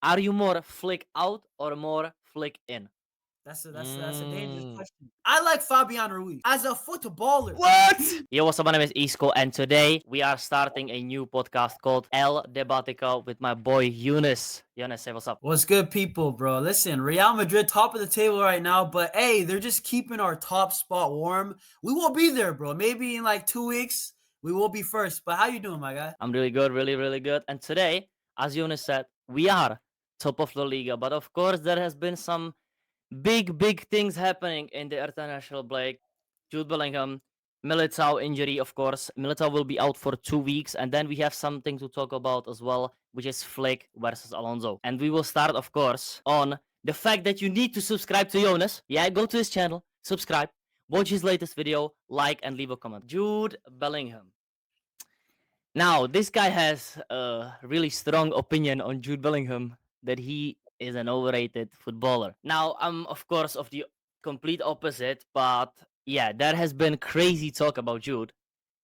Are you more flick out or more flick in? That's a dangerous Mm. question. I like Fabian Ruiz as a footballer. What? Yo, what's up? My name is Isco, and today we are starting a new podcast called El Debatico with my boy Yonis. Yonis, say what's up. What's good, people, bro? Listen, Real Madrid top of the table right now, but hey, they're just keeping our top spot warm. We will be there, bro. Maybe in like 2 weeks, we will be first. But how you doing, my guy? I'm really good, really good. And today, as Yonis said, we are top of the Liga. But of course, there has been some big things happening in the international break. Jude Bellingham, Militau injury, of course. Militau will be out for 2 weeks, and then we have something to talk about as well, which is Flick versus Alonso. And we will start, of course, on the fact that you need to subscribe to Jonas. Yeah, go to his channel, subscribe, watch his latest video, like, and leave a comment. Jude Bellingham. Now, this guy has a really strong opinion on Jude Bellingham that he is an overrated footballer. Now, I'm of course of the complete opposite, but yeah, there has been crazy talk about Jude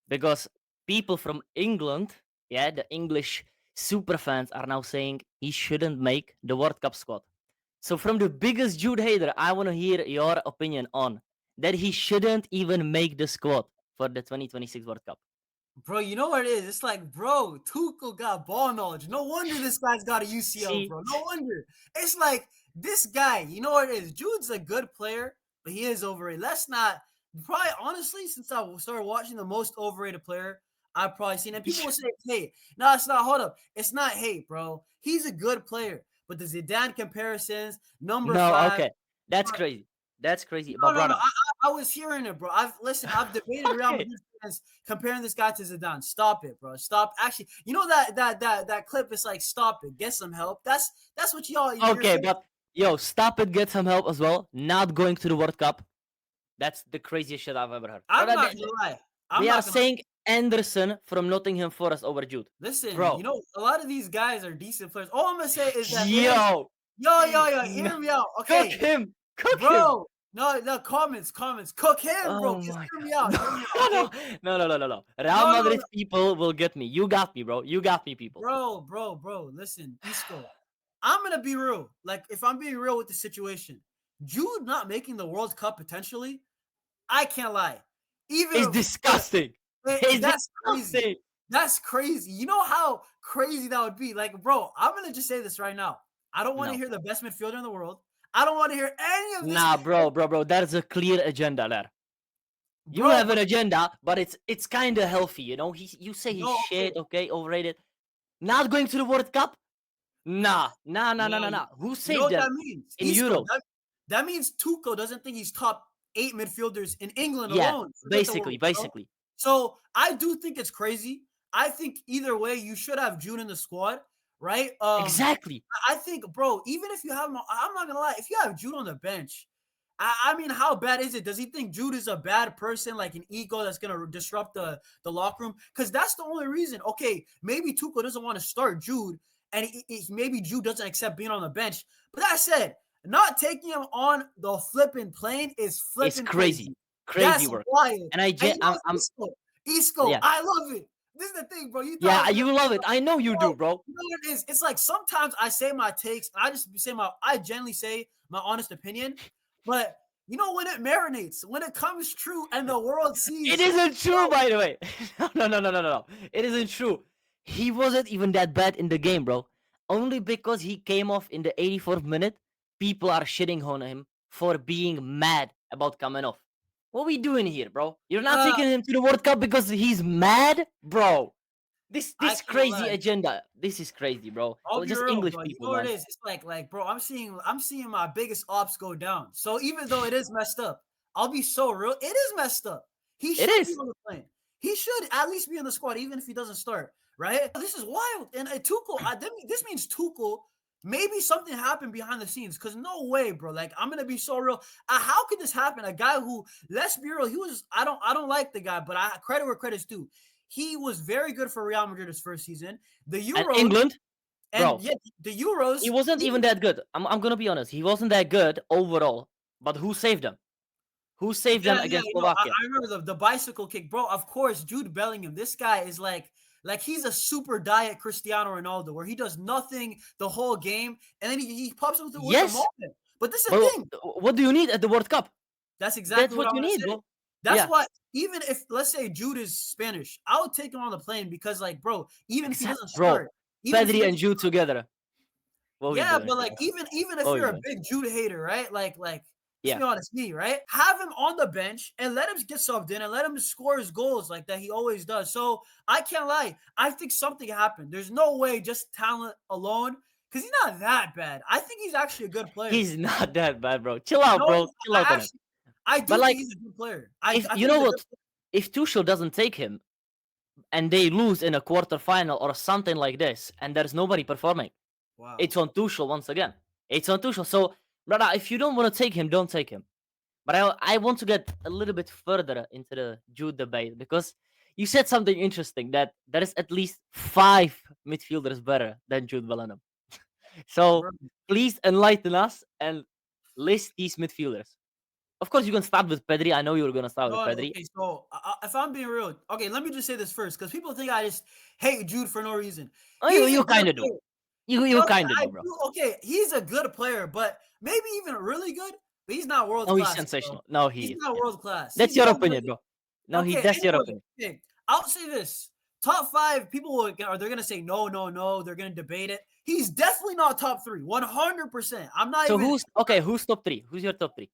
because people from England, yeah, the English super fans are now saying he shouldn't make the World Cup squad. So from the biggest Jude hater, I want to hear your opinion on that he shouldn't even make the squad for the 2026 World Cup. Bro, you know what it is? It's like, bro, Tuchel got ball knowledge. No wonder this guy's got a UCL, See, bro. No wonder. It's like this guy, you know what it is? Jude's a good player, but he is overrated. Let's not probably honestly, since I started watching the most overrated player I've probably seen. And people will say it's hate. No, it's not. Hold up. It's not hate, bro. He's a good player. But the Zidane comparisons, number no, five. okay. That's crazy. That's crazy. No, But no, no. brother, I was hearing it, bro. I've debated Real okay. Madrid fans comparing this guy to Zidane. Stop it, bro. Stop. Actually, you know that clip is like, stop it, get some help. That's what you're Okay, saying. but yo, stop it, get some help as well. Not going to the World Cup. That's the craziest shit I've ever heard. I'm Brother, not gonna lie. I'm they are not gonna saying Anderson from Nottingham Forest over Jude. listen. You Bro, know, a lot of these guys are decent players. All I'm gonna say is that it is yo. yo. No, Hear me out, cook okay, him. Cook him. bro. No, comments. Cook him, bro. Oh Just my hear me god. out. Hear me out, okay? No. Real No, no, Madrid no. people will get me. You got me, bro. You got me, people. Bro. Listen, Isco. I'm gonna be real. Like, if I'm being real with the situation, Jude not making the World Cup potentially, I can't lie. It's Even for disgusting. It's that's crazy. disgusting. That's crazy. You know how crazy that would be? Like, bro, I'm gonna just say this right now. I don't want to No. hear the best midfielder in the world. I don't want to hear any of this, Nah, bro. There's a clear agenda there. You bro. have an But agenda, but it's kind of healthy, you know. You say he's no, okay, shit, okay, overrated. Not going to the World Cup? Nah. no. Who You know saved what them that means, in Isco? Euros? That means Tuchel doesn't think he's top 8 midfielders in England Yeah, alone. Forget the basically, world, bro. basically. So I do think it's crazy. I think either way, you should have Jude in the squad, right? Exactly. I think, bro, even if you have him, I'm not gonna lie, if you have Jude on the bench, I mean, how bad is it? Does he think Jude is a bad person, like an ego that's gonna disrupt the locker room? Because that's the only reason. Okay, maybe Tuchel doesn't want to start Jude, and maybe Jude doesn't accept being on the bench. But that said, not taking him on the flipping plane is It's flipping crazy. crazy. Crazy That's work. wild. And I And get you know, I'm Isco, yeah. I love it. This is the thing, bro. You thought I Yeah, was gonna you love it. I know you bro, do, bro. you know what it is? It's like sometimes I say my takes, and I generally say my honest opinion, but you know when it marinates, when it comes true, and the world It sees, isn't true, bro, by the way. No. It isn't true. He wasn't even that bad in the game, bro. Only because he came off in the 84th minute, people are shitting on him for being mad about coming off. What we doing here, bro? You're not uh, taking him to the World Cup because he's mad, bro. I This can't crazy lie. agenda. This is crazy, bro. I'll be Just real, English bro. You people, know what man. it is? It's like, bro, I'm seeing my biggest ops go down. So even though it is messed up, I'll be so real. It is messed up. He It should be is. on the plane. He should at least be in the squad, even if he doesn't start. Right? This is wild. And Tuchel, this means Tuchel. Maybe something happened behind the scenes. Cause no way, bro. Like, I'm gonna be so real. How could this happen? A guy who, let's be real, he was. I don't like the guy, but I credit where credit's due. He was very good for Real Madrid his first season. The And Euros, England, and bro, yeah, the Euros, he wasn't he even that good. I'm gonna be honest. He wasn't that good overall. But who saved them? Who saved them yeah, against you know, I, Slovakia? I remember the bicycle kick, bro. Of course, Jude Bellingham. This guy is Like he's a super diet Cristiano Ronaldo, where he does nothing the whole game, and then he pops up with a Yes, moment. But this is the bro. thing. What do you need at the World Cup? That's That's exactly what what I you want to need, say. bro. That's Yeah, why even if let's say Jude is Spanish, I would take him on the plane because like, bro, even if he doesn't bro. start, even if he Pedri and doesn't Jude together. What we yeah, doing but here? like even if What we you're a doing? big Jude hater, right? Like let's Yeah, be honest, me, right? Have him on the bench and let him get subbed in and let him score his goals like that he always does. So I can't lie. I think something happened. There's no way just talent alone, because he's not that bad. I think he's actually a good player. he's not that bad, bro. Chill out, No, bro. Chill out on him. I But do think like, he's a good player. if I you think know he's a good what, if Tuchel doesn't take him and they lose in a quarterfinal or something like this, and there's nobody performing, wow. it's on Tuchel once again. It's on Tuchel. So, brother, if you don't want to take him, don't take him. But I want to get a little bit further into the Jude debate because you said something interesting that there is at least 5 midfielders better than Jude Bellingham. So Bro. please enlighten us and list these midfielders. Of course, you can start with Pedri. I know you were gonna start with No, Pedri. okay, so if I'm being real, okay, let me just say this first, because people think I just hate Jude for no reason. Oh, He's a you good kind of do. player. You Okay, kind of I do, bro. do. Okay, he's a good player, but maybe even really good. But he's not world No, he's class, bro. sensational. No, He's he is. not Yeah. world class. That's He's your no opinion, good. bro. No, he. Okay, That's your anyway, opinion. okay, I'll say this: top five people are they're gonna say no, no, no. They're gonna debate it. He's definitely not top three, 100%. I'm not So even. who's okay? Who's top 3? Who's your top 3?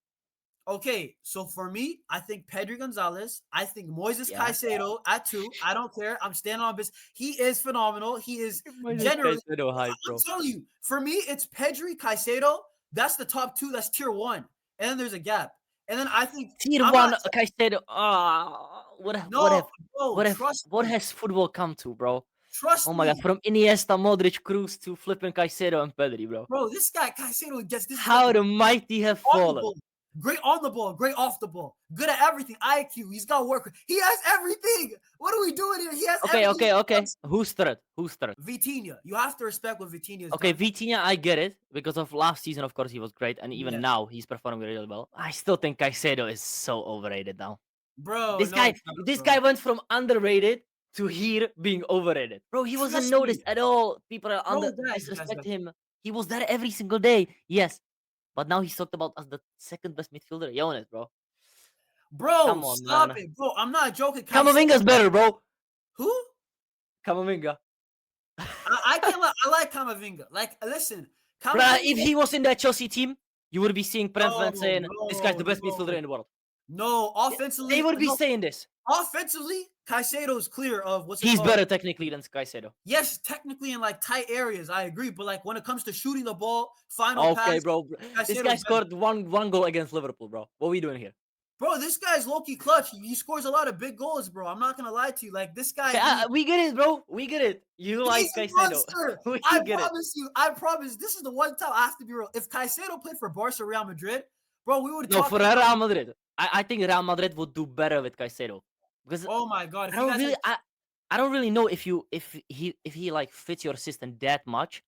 Okay, so for me, I think Pedri Gonzalez. I think Moises Yeah. Caicedo at 2. I don't care. I'm standing on this. He is phenomenal. He is Minus generally. Caicedo hype, I'm bro. telling you, for me, it's Pedri Caicedo. That's the top 2. That's tier 1, and then there's a gap. And then I think Tier I'm not. 1 Caicedo. Ah, No, bro. Trust what me. has football come to, bro? Trust Oh my god, me, from Iniesta, Modric, Cruz to flipping Caicedo and Pedri, bro. bro. This guy Caicedo gets this type How of the mighty have on the fallen. ball. Great on the ball, great off the ball, good at everything. IQ, he's got work. He has everything. What are we doing here? He has Okay, everything. okay. Who's third? Who's third? Vitinha. You have to respect what Vitinha has Okay, done. Vitinha, I get it because of last season. Of course, he was great, and even Yes. now he's performing really well. I still think Caicedo is so overrated now. Bro, This no, guy, it's not, this bro. guy went from underrated to here being overrated. Bro, he wasn't Trust me. noticed at all. People are Bro, under guys. disrespect him. He was there every single day. Yes, but now he's talked about as the second best midfielder. Yonis, bro. Bro, Come on, stop man. it. Bro, I'm not joking. Caicedo. Kamavinga's better, bro. Who? Kamavinga. I can't lie. I like Camavinga. Like, listen, Bruh, if Camavinga. he was in that Chelsea team, you would be seeing Brent No, Van saying, this guy's the best midfielder no. in the world. No, They offensively, would be no. saying this. Offensively, Caicedo's clear of what's it He's called? better technically than Caicedo. Yes, technically in like tight areas, I agree. But like when it comes to shooting the ball, final Okay, pass, bro. This guy Caicedo's better. scored one goal against Liverpool, bro. What are we doing here? Bro, this guy's low-key clutch. He scores a lot of big goals, bro. I'm not gonna lie to you. Like this guy, Okay, we get it, bro. We get it. You like he's a Caicedo. monster. We I get it. promise you. I promise. This is the one time I have to be real. If Caicedo played for Barca, Real Madrid, bro, we would No, talk. for Real Madrid. I think Real Madrid would do better with Caicedo. Because Oh my god, if I you don't guys really had, I don't really know if he like fits your system that much.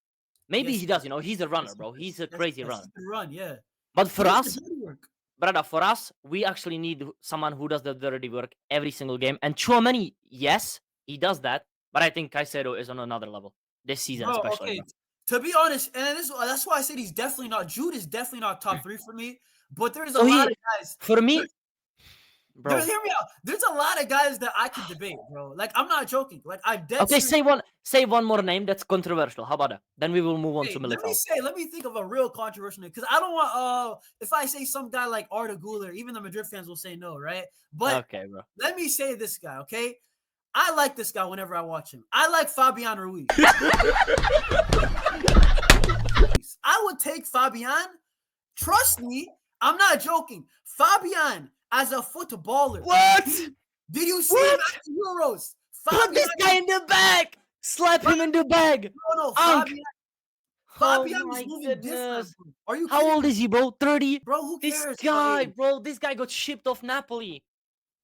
Maybe yes, he he does, does. you know, he's a runner, Yes, he bro. does. He's a Yes, he crazy does. runner. He can run, yeah. But He for does the us, dirty work. brother, for us, we actually need someone who does the dirty work every single game. And Chouameni, yes, he does that. But I think Caicedo is on another level this season, Bro, especially, okay. bro. To be honest, and that's why I said he's definitely not. Jude is definitely not top 3 for me. But there's a So lot he, of guys. for me, There's, bro. hear me out. There's a lot of guys that I could debate, bro. Like I'm not joking. Like I dead Okay, serious. say one more name that's controversial. How about that? Then we will move on to Hey, Militao. let me think of a real controversial name because I don't want. If I say some guy like Arda Güler, even the Madrid fans will say no, right? But Okay, bro. let me say this guy, okay? I like this guy whenever I watch him. I like Fabian Ruiz. I would take Fabian. Trust me, I'm not joking. Fabian as a footballer. What? Did you see him at the Euros? Put this guy in the bag. Slap him in the bag. No, Unk. Fabian Oh is my moving different. goodness. Bro. Are you How kidding old me? is he, bro? 30? Bro, who This cares? guy, Like, bro, this guy got shipped off Napoli.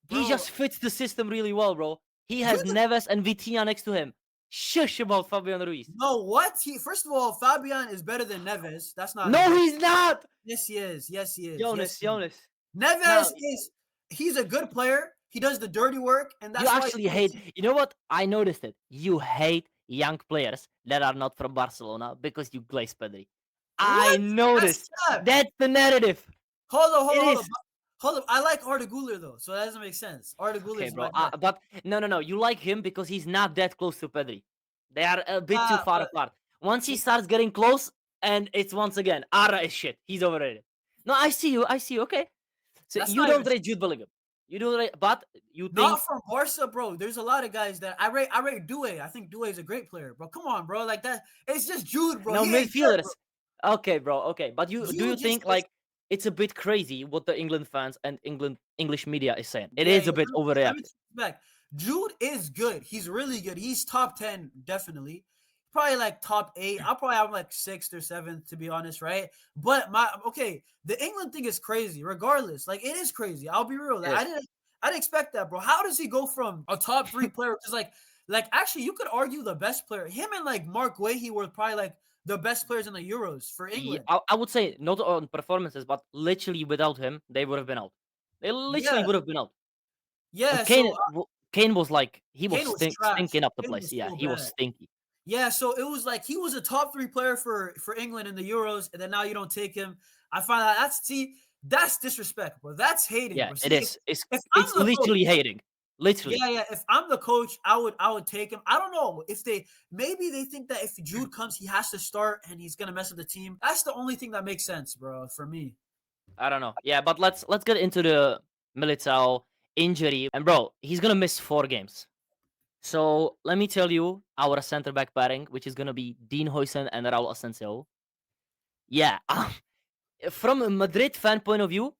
He bro, just fits the system really well, bro. He has you're the Neves and Vitinha next to him. Shush about Fabian Ruiz. no what? First of all, Fabian is better than Neves. That's not No, he's not. yes, he is. Yes, he is. Yes, Jonas, he is. Jonas. Neves Now, he's a good player. He does the dirty work, and You that's why actually hate. You know what? I noticed it. You hate young players that are not from Barcelona because you glaze Pedri. I what? That's noticed. cap. That's the narrative. Hold on, hold It on, hold is. on. Hold up. I like Arda Güler though, so that doesn't make sense. Arda Güler Okay, is bro. my guy. But no. You like him because he's not that close to Pedri. They are a bit too far But apart. Once he starts getting close, and it's once again, Ara is shit. He's overrated. No, I see you. I see you. Okay. So that's you not even don't rate Jude Bellingham. You don't rate, but you not think from Barca, bro. There's a lot of guys that I rate. I rate Due. I think Due is a great player, bro. Come on, bro. Like that. It's just Jude, bro. no He ain't there, bro. midfielders. Okay, bro. Okay, but you do you Jude just think is. like it's a bit crazy what the England fans and English media is saying? It Yeah, is yeah. a bit Let me overreacted. take it back. Jude is good. He's really good. He's top 10, definitely. Probably like top 8. I'll probably have like 6th or 7th, to be honest, right? But the England thing is crazy, regardless. Like it is crazy. I'll be real. It Like, is. I didn't expect that, bro. How does he go from a top 3 player? Because like actually you could argue the best player. Him and like Mark Guehi were probably like the best players in the Euros for England. I would say not on performances, but literally without him, they would have been out. They literally Yeah, would have been out. yeah. And So Kane was like he was Kane was trash. stinking up the Kane place. was Yeah, so he was bad. stinky. Yeah, so it was like he was a top 3 player for England in the Euros, and then now you don't take him. I find out that's disrespect, bro. That's hating, Yeah, bro. it See, is. if It's I'm the coach, literally hating. Literally. yeah, if I'm the coach, I would take him. I don't know if maybe they think that if Jude comes, he has to start and he's gonna mess with the team. That's the only thing that makes sense, bro, for me. I don't know. Yeah, but let's get into the Militao injury. And bro, he's gonna miss 4 games. So let me tell you our center back pairing, which is gonna be Dean Huijsen and Raul Asensio. Yeah, from a Madrid fan point of view,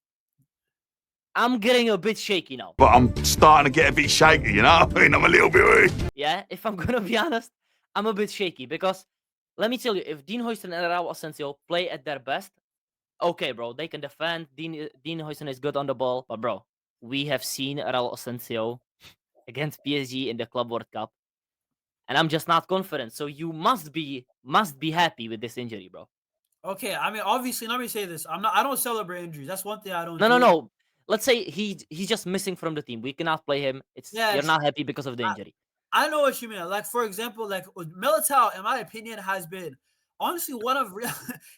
I'm getting a bit shaky now. But I'm starting to get a bit shaky, you know? I mean, I'm a little bit. Yeah, if I'm gonna be honest, I'm a bit shaky because let me tell you, if Dean Huijsen and Raul Asensio play at their best, okay, bro, they can defend. Dean Huijsen is good on the ball, but bro, we have seen Raul Asensio against PSG in the Club World Cup, and I'm just not confident. So you must be happy with this injury, bro. Okay, I mean, obviously, let me say this: I don't celebrate injuries. That's one thing I don't No, no, do. no. Let's say he's just missing from the team. We cannot play him. It's you're Yes, not happy because of the injury. I know what you mean. Like for example, like Militao, in my opinion, has been honestly one of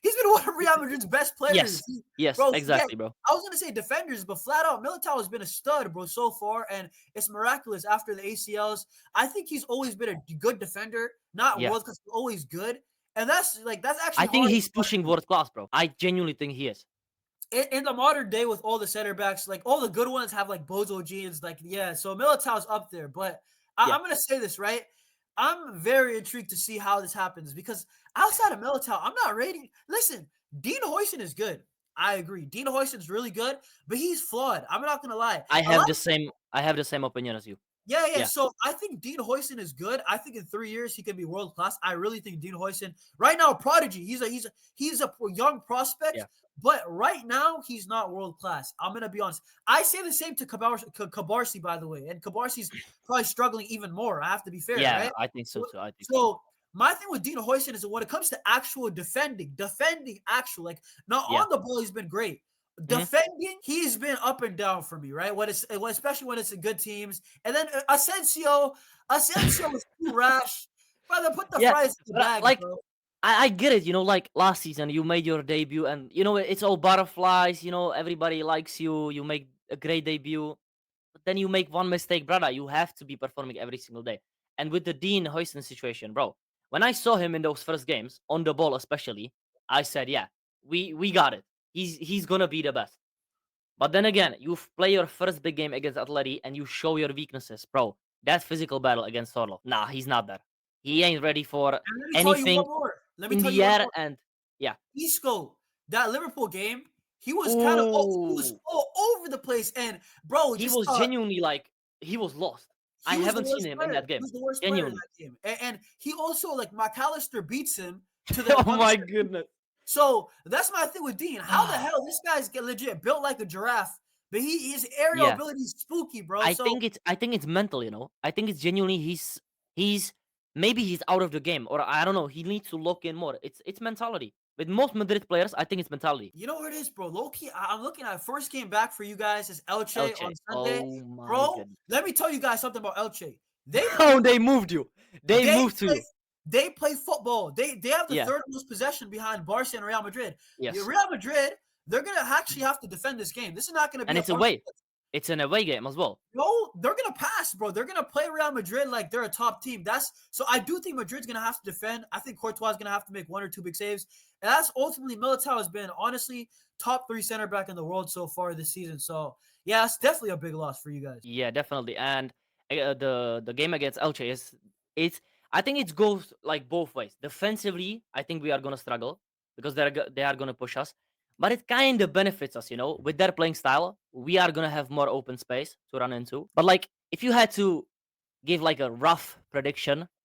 he's been one of Real Madrid's best players. Yes, yes, Bro, forget exactly, bro. I was gonna say defenders, but flat out Militao has been a stud, bro, so far, and it's miraculous after the ACLs. I think he's always been a good defender, not Yeah, world class, but always good. And that's I actually think hard he's pushing world class, bro. I genuinely think he is. in the modern day with all the center backs, like all the good ones have like Bozo jeans, like yeah. So Militao's up there, but Yeah, I'm gonna say this right. I'm very intrigued to see how this happens because outside of Militao, I'm not rating. Listen, Dean Huijsen is good. I agree. Dean Huijsen's really good, but he's flawed. I'm not gonna lie. I A have lot the of same. I have the same opinion as you. yeah, yeah. Yeah, So I think Dean Huijsen is good. I think in 3 years he can be world class. I really think Dean Huijsen right now prodigy. He's a young prospect, yeah, but right now he's not world class. I'm gonna be honest. I say the same to Kabarsi, by the way, and Kabarsi's probably struggling even more. I have to be fair, yeah. right? I think so too. I think so too. So my thing with Dean Huijsen is that when it comes to actual defending actual like not Yeah. on the ball, he's been great. Mhm. Defending, he's been up and down for me, right? Especially when it's in good teams. And then Asensio was too rash. Brother, put the Yeah, fries in the but bag, like bro. I get it. Like last season, you made your debut, and it's all butterflies. Everybody likes you. You make a great debut, but then you make one mistake, brother. You have to be performing every single day. And with the Dean Huijsen situation, bro, when I saw him in those first games on the ball, especially, I said, yeah, we got it. He's gonna be the best. But then again, you play your first big game against Atleti and you show your weaknesses, bro. That physical battle against Orlov, nah, he's not there. He ain't ready for And let me tell you anything one more. Let me in tell you the one air. more. And yeah, Isco, that Liverpool game, he was kind of he was ooh, all over the place. And bro, he just was genuinely like he was lost. I he was the haven't seen worst him in player. that He game, was the worst player in genuinely. that game. And he also like McAllister beats him to the Oh on the my goodness. So that's my thing with Dean. How the hell this guy's get legit built like a giraffe, but his aerial Yeah, ability is spooky, bro. So I think it's mental. I think it's genuinely he's maybe he's out of the game, or I don't know. He needs to lock in more. It's mentality with most Madrid players, I think it's mentality. You know what it is, bro? Low key, I'm looking at first game back for you guys is Elche on Elche. Sunday. Oh my Bro, goodness. let me tell you guys something about Elche. They Oh, they moved you. They they moved to play you. they play football. They have the Yeah. third most possession behind Barca and Real Madrid. Yes. Real Madrid, they're gonna actually have to defend this game. This is not gonna be And a it's fun away. It's an away game as well. No, they're gonna pass, bro. They're gonna play Real Madrid like they're a top team. So I do think Madrid's gonna have to defend. I think Courtois is gonna have to make 1 or 2 big saves. And that's ultimately Militao has been honestly top 3 center back in the world so far this season. So yeah, it's definitely a big loss for you guys. Yeah, definitely. And the game against Elche it's I think it goes like both ways. Defensively, I think we are gonna struggle because they are gonna push us. But it kind of benefits us, with their playing style. We are gonna have more open space to run into. But like, if you had to give like a rough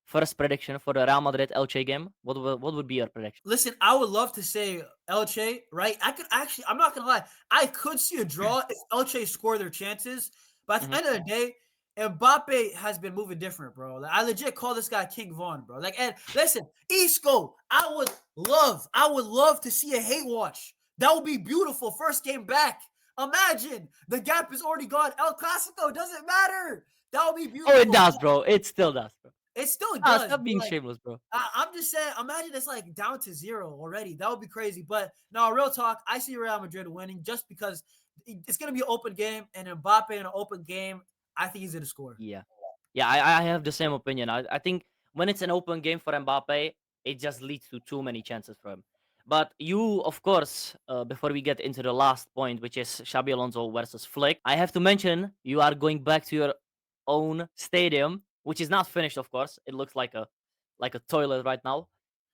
first prediction for the Real Madrid Elche game, what would be your prediction? Listen, I would love to say Elche, right? I'm not gonna lie, I could see a draw if Elche score their chances. But at the end of the day, Mbappe has been moving different, bro. Like, I legit call this guy King Von, bro. Like, and listen, Isco, I would love to see a hate watch. That would be beautiful. First game back. Imagine the gap is already gone. El Clasico doesn't matter. That would be beautiful. Oh, it does, bro. It still does, bro. It still does. Stop being like, shameless, bro. I'm just saying, imagine it's like down to 0 already. That would be crazy. But no, real talk, I see Real Madrid winning just because it's going to be an open game. And Mbappe in an open game, I think he's going to score. Yeah. Yeah, I have the same opinion. I think when it's an open game for Mbappe, it just leads to too many chances for him. But you, of course, before we get into the last point, which is Xabi Alonso versus Flick, I have to mention you are going back to your own stadium, which is not finished, of course. It looks like a toilet right now.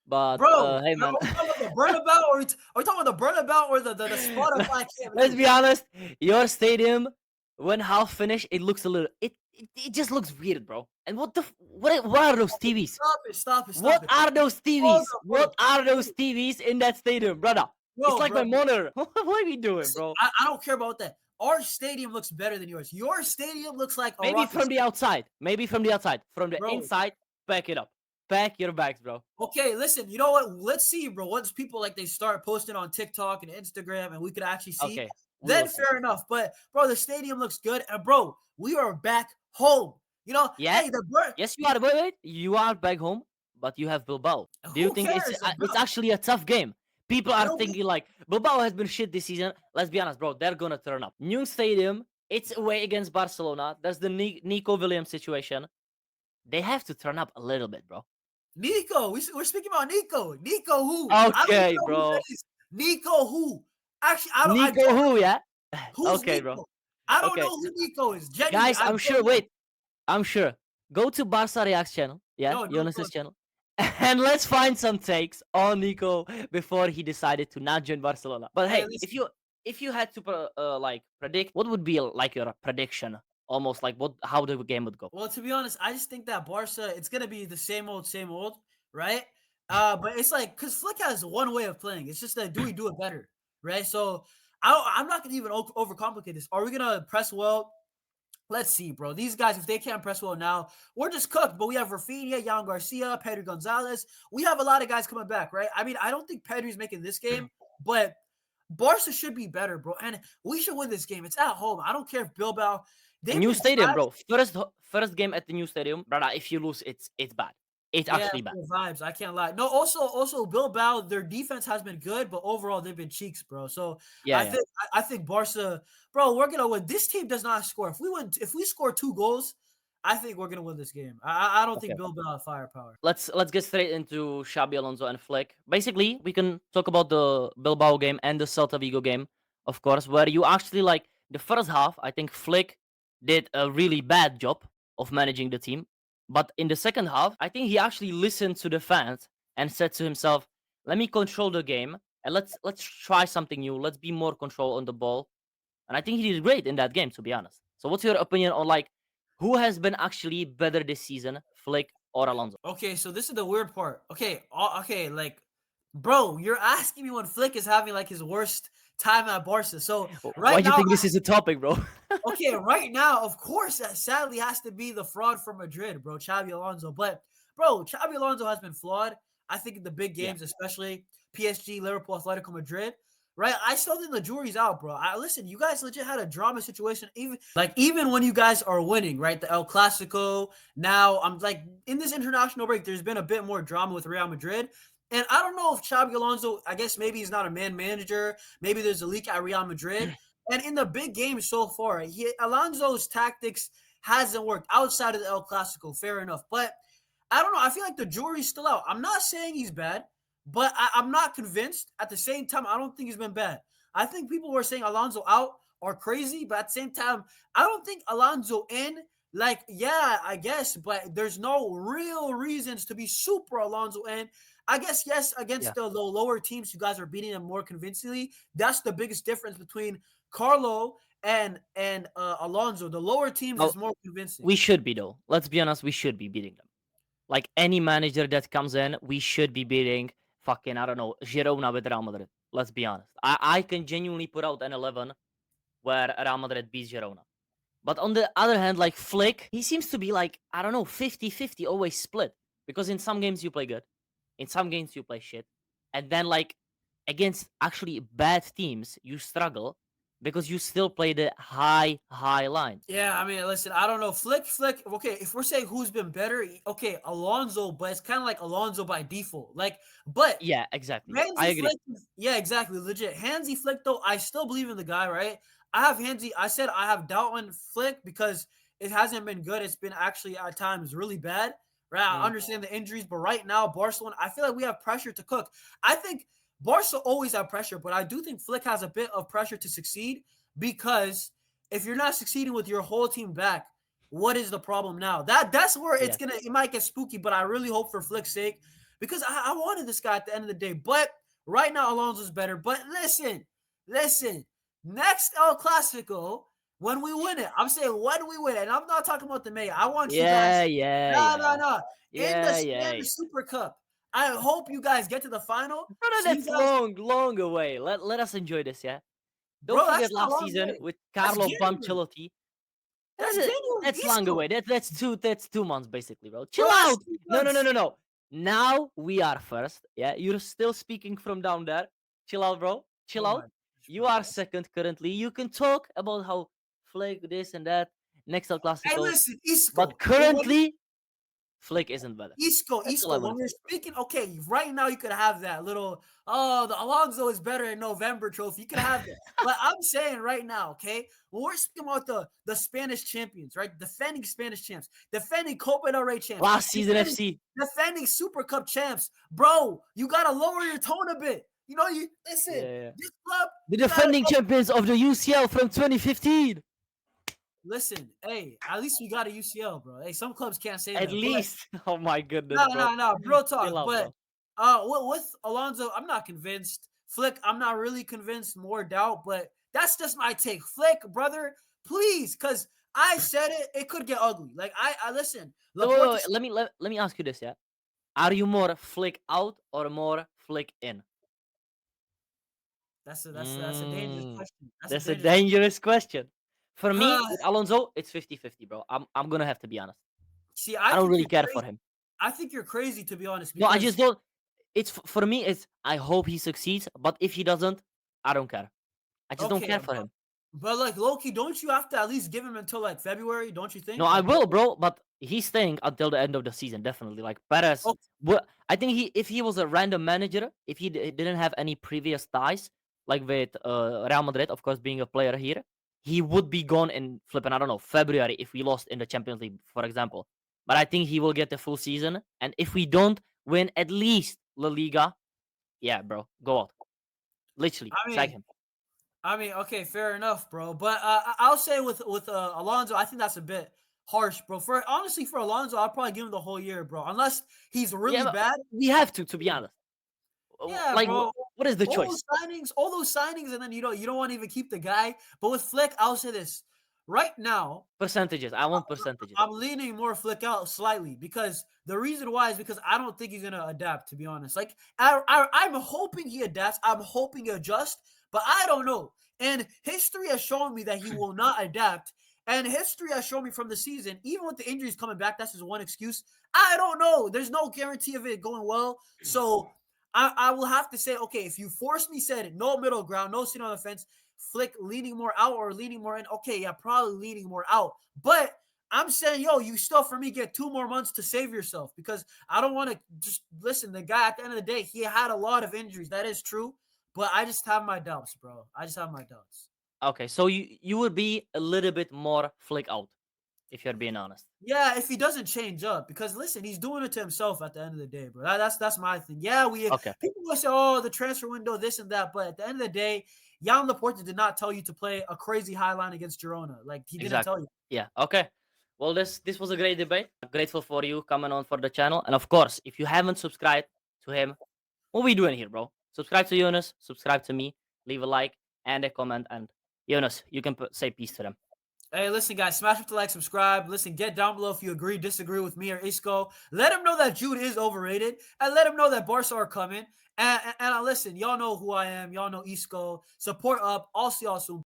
But Bro, hey, man. are we talking about the Bernabeu or are we talking about the Bernabeu or the Spotify camp? Let's be honest, your stadium, when half finished, it looks a little. It just looks weird, bro. And what are those TVs? Stop it. What are those TVs? up, What are those TVs in that stadium, brother? Bro, It's like bro. my monitor. What are we doing, bro? I don't care about that. Our stadium looks better than yours. Your stadium looks like a Maybe rocket from the outside. Maybe from the outside. From the Bro. inside, pack it up. Pack your bags, bro. Okay, listen, you know what? Let's see, bro. Once people like they start posting on TikTok and Instagram and we could actually see, Okay. then fair enough. But bro, the stadium looks good. And bro, we are back home. Yeah. Hey, Yes, you are. Wait. You are back home, but you have Bilbao. Do you Who think cares, it's actually a tough game? People are thinking like Bilbao has been shit this season. Let's be honest, bro. They're gonna turn up. New stadium. It's away against Barcelona. There's the Nico Williams situation. They have to turn up a little bit, bro. Nico, we're speaking about Nico. Nico who? Okay, bro. Nico who? Actually, Nico who, yeah? Who's Okay, Nico? bro. I don't Okay. know who Nico is. Genuinely, Guys, I'm sure. Wait, I'm sure. Go to Barca Reacts channel, yeah, No, Yonis' channel, and let's find some takes on Nico before he decided to not join Barcelona. But hey, listen. if you had to like predict, what would be like your prediction? Almost like how the game would go. Well, to be honest, I just think that Barca, it's gonna be the same old, right? But it's like because Flick has one way of playing. It's just that do we do it better, right? So I'm not gonna even overcomplicate this. Are we gonna press well? Let's see, bro. These guys, if they can't press well now, we're just cooked. But we have Rafinha, Jan Garcia, Pedro Gonzalez. We have a lot of guys coming back, right? I mean, I don't think Pedro's making this game, but Barca should be better, bro. And we should win this game. It's at home. I don't care if Bilbao. New stadium, bro. First game at the new stadium, brother. If you lose, it's bad. It's actually bad. Vibes. I can't lie. No, also Bilbao, their defense has been good, but overall they've been cheeks, bro. So I think Barca, bro, we're gonna win. This team does not score. If we score 2 goals, I think we're gonna win this game. I don't think Bilbao have firepower. Let's get straight into Xabi Alonso and Flick. Basically, we can talk about the Bilbao game and the Celta Vigo game, of course, where you actually like the first half. I think Flick did a really bad job of managing the team. But in the second half, I think he actually listened to the fans and said to himself, "Let me control the game and let's try something new. Let's be more control on the ball." And I think he did great in that game, to be honest. So, what's your opinion on like who has been actually better this season, Flick or Alonso? Okay, so this is the weird part. Okay, like, bro, you're asking me when Flick is having like his worst time at Barca. So Why do you think this is a topic, bro? Okay, right now, of course, that sadly has to be the fraud from Madrid, bro, Xabi Alonso. But, bro, Xabi Alonso has been flawed. I think in the big games, especially PSG, Liverpool, Atletico Madrid, right? I still think the jury's out, bro. Listen, you guys legit had a drama situation. Even when you guys are winning, right? The El Clasico. Now, I'm like, in this international break, there's been a bit more drama with Real Madrid. And I don't know if Xabi Alonso, I guess maybe he's not a man manager. Maybe there's a leak at Real Madrid. And in the big game so far, Alonso's tactics hasn't worked outside of the El Clasico. Fair enough. But I don't know. I feel like the jury's still out. I'm not saying he's bad, but I'm not convinced. At the same time, I don't think he's been bad. I think people who are saying Alonso out are crazy, but at the same time, I don't think Alonso in. Like, yeah, I guess, but there's no real reasons to be super Alonso in. I guess, yes, against the lower teams, you guys are beating them more convincingly. That's the biggest difference between Carlo and Alonso. The lower teams is more convincing. We should be, though. Let's be honest, we should be beating them. Like, any manager that comes in, we should be beating fucking, I don't know, Girona with Real Madrid. Let's be honest. I can genuinely put out an 11 where Real Madrid beats Girona. But on the other hand, like Flick, he seems to be like, I don't know, 50-50, always split. Because in some games you play good, in some games you play shit. And then like against actually bad teams, you struggle because you still play the high line. Yeah, I mean, listen, I don't know. Flick. Okay, if we're saying who's been better, okay, Alonso, but it's kind of like Alonso by default. Like, but yeah, exactly. Hansi I agree. Flick, yeah, exactly, legit. Hansi Flick, though, I still believe in the guy, right? I have Hansi. I said I have doubt on Flick because it hasn't been good. It's been actually at times really bad. Right? I understand the injuries, but right now, Barcelona, I feel like we have pressure to cook. I think Barca always have pressure, but I do think Flick has a bit of pressure to succeed because if you're not succeeding with your whole team back, what is the problem now? That's where it might get spooky, but I really hope for Flick's sake because I wanted this guy at the end of the day. But right now, Alonso's better. But listen, next El Clasico, when we win it, I'm saying when we win it, and I'm not talking about the May. I want you guys. No. In the Spanish Super Cup. I hope you guys get to the final. No, that's long away. Let us enjoy this, yeah? Don't forget last season with Carlo Bancelotti. That's long away. That's 2 months basically, bro. Chill out. No. Now we are first. Yeah, you're still speaking from down there. Chill out, bro. Chill out. You are second currently. You can talk about how Flick this and that next El Clasico. Hey, listen, Isco. But currently, Flick isn't better. Isco. When we're speaking, okay, right now you could have that little, the Alonso is better in November trophy. You could have that. But I'm saying right now, okay, when we're speaking about the Spanish champions, right? Defending Spanish champs, defending Copa del Rey champs. Last season FC. Defending Super Cup champs. Bro, you got to lower your tone a bit. You know, listen, this club. The defending champions of the UCL from 2015. Listen, hey, at least we got a UCL, bro. Hey, some clubs can't say that. At least. Oh my goodness. No, bro, talk. But with Alonso, I'm not convinced. Flick, I'm not really convinced. More doubt, but that's just my take. Flick, brother, please, because I said it could get ugly. Like I listen. Wait, let me ask you this, yeah. Are you more Flick out or more Flick in? That's a dangerous question. That's a dangerous question. For me, with Alonso, it's 50-50, bro. I'm gonna have to be honest. See, I don't really care for him. I think you're crazy, to be honest. No, I just don't. It's for me. It's I hope he succeeds, but if he doesn't, I don't care. I just don't care for him. But like Loki, don't you have to at least give him until like February? Don't you think? No, I will, bro. But he's staying until the end of the season, definitely. Like Perez, I think if he was a random manager, if he didn't have any previous ties, like with Real Madrid, of course, being a player here, he would be gone in flipping, I don't know, February if we lost in the Champions League, for example. But I think he will get the full season. And if we don't win at least La Liga, yeah, bro, go out. Literally, sack him. I mean, okay, fair enough, bro. But I'll say with Alonso, I think that's a bit harsh, bro. Honestly, for Alonso, I'll probably give him the whole year, bro. Unless he's really bad. We have to be honest. Yeah, like, bro. What is the choice? All those signings, and then you don't want to even keep the guy. But with Flick, I'll say this right now. Percentages. I want percentages. I'm leaning more Flick out slightly because the reason why is because I don't think he's gonna adapt. To be honest, like I'm hoping he adapts. I'm hoping he adjusts, but I don't know. And history has shown me that he will not adapt. And history has shown me from the season, even with the injuries coming back, that's his one excuse. I don't know. There's no guarantee of it going well. So I will have to say, okay, if you force me, said no middle ground, no sitting on the fence, Flick leaning more out or leaning more in. Okay, yeah, probably leaning more out. But I'm saying, yo, you still for me get 2 more months to save yourself because I don't want to just listen. The guy at the end of the day, he had a lot of injuries. That is true, but I just have my doubts, bro. I just have my doubts. Okay, so you would be a little bit more Flick out, if you're being honest. Yeah, if he doesn't change up, because listen, he's doing it to himself at the end of the day, bro. That's my thing. Yeah, Okay, people will say, oh, the transfer window, this and that, but at the end of the day, Jan Laporta did not tell you to play a crazy high line against Girona. Like he didn't tell exactly. you. Yeah. Okay. Well, this was a great debate. Grateful for you coming on for the channel, and of course, if you haven't subscribed to him, what we doing here, bro? Subscribe to Yonis, subscribe to me, leave a like and a comment, and Yonis, you can say peace to them. Hey, listen, guys, smash up the like, subscribe. Listen, get down below if you agree, disagree with me or Isco. Let him know that Jude is overrated, and let him know that Barca are coming. And listen, y'all know who I am. Y'all know Isco. Support up. I'll see y'all soon.